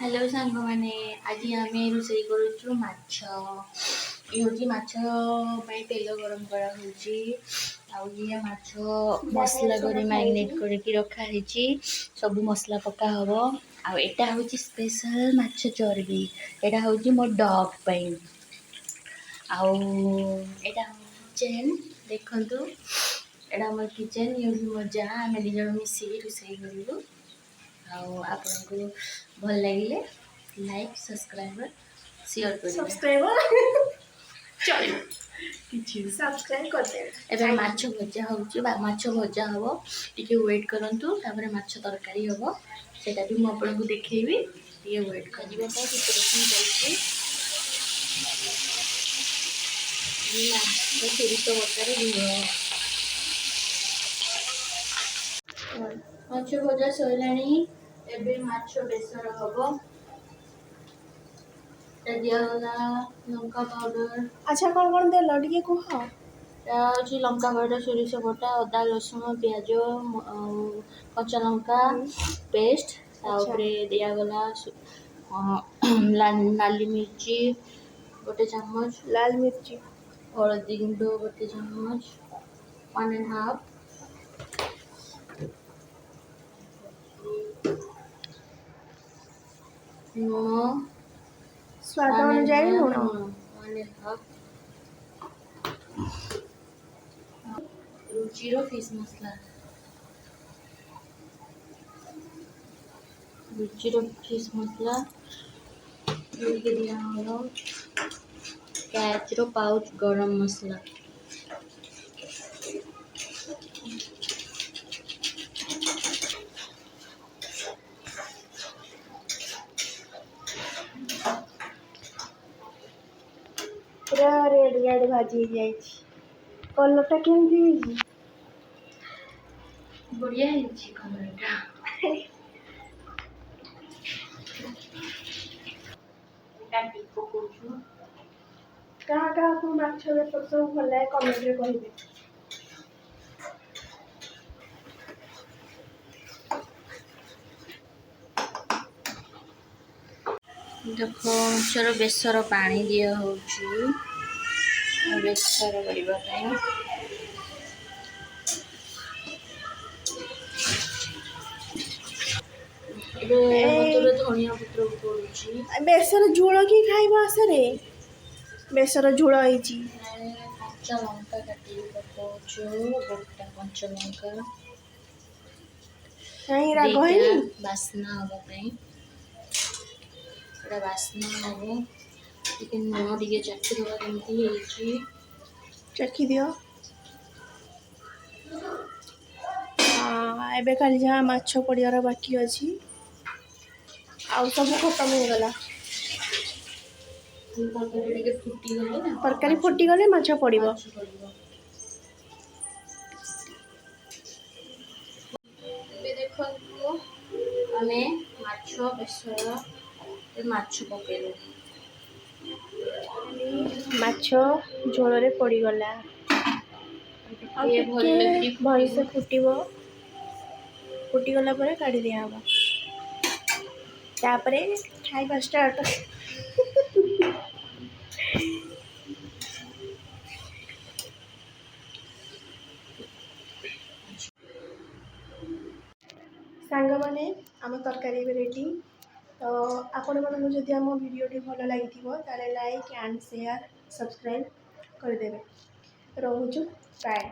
Hello सांग मैंने आज आम रोषे करुचु माछ ये हूँ माछ तेल गरम कराए माछ मसला कर मैरिनेट करके रखाही सब मसला पका हम आटा हूँ स्पेशल माछ चर्बी यहाँ हूँ मो डॉग पाई आटा किचेन देखु एटा मोर किचेन ये मो जा आम दिज मिसिक रोषे करूँ आपको भल लगे लाइक सब्सक्राइब शेयर कर सब्सक्राइब करते एबे माछ भजा होउची माछ भजा हबो टिके वेट करंतु तापर माछ तरकारी हबो सेटा भी मो आपन को देखेबी टिके वेट करिबो तो प्रिपरेशन चलची ना तो सोरिष बटारे माछ भजा सइलानी एबे माछ बेसर हबो दियाला लंका पाउडर। अच्छा कौन देल टिके कह अच्छी लंका पाउडर सोरिष बटा अदा लसुण प्याज कच्चा लंका पेस्ट दिगला नाली मिर्ची गोटे चम्मच लाल मिर्ची हलदी गुंड गोटे चम्मच 1.5 लुण स्वाद अनुसार लुण 1.5 रुचिर फिश मसला कैच पाउच गरम मसला पूरा रेड रेड भाजी जाई कलरटा केमती बढ़िया कलरटा क्या माछ सब भल लगे कमेंट रे कहिबे देखो माछर बेसर पानी दिया होची बेसर करने धनिया पत्र पड़ुची बेसर झोल कि खाइब आसरे बेसर झोल होईची कच्चा लंका काटी पकाउछु गोटा कच्चा लंका नहीं राग है बास्ना हवा पई एटा बास्ना हबो टिके लुण टिके चाखी दवा केमती हेची चखी दियो एबे खाली जहाँ माछ पड़ियार बाकी अच्छी आउ सब खत्म हो गला तरकारी फुटी गले माछ पड़िबो देखो आमे माछ बेसर माछ पकेलु माछ झोल रे पड़ी गला भल से फुटी गला पर काढ़ी दिया हबो तापरे खाइबा स्टार्ट सांग माने आम तरकारी रेडी तो आपण मानक जदि आम वीडियोटी भल लगी ताले लाइक एंड शेयर सब्सक्राइब करदेवे रोचु बाय।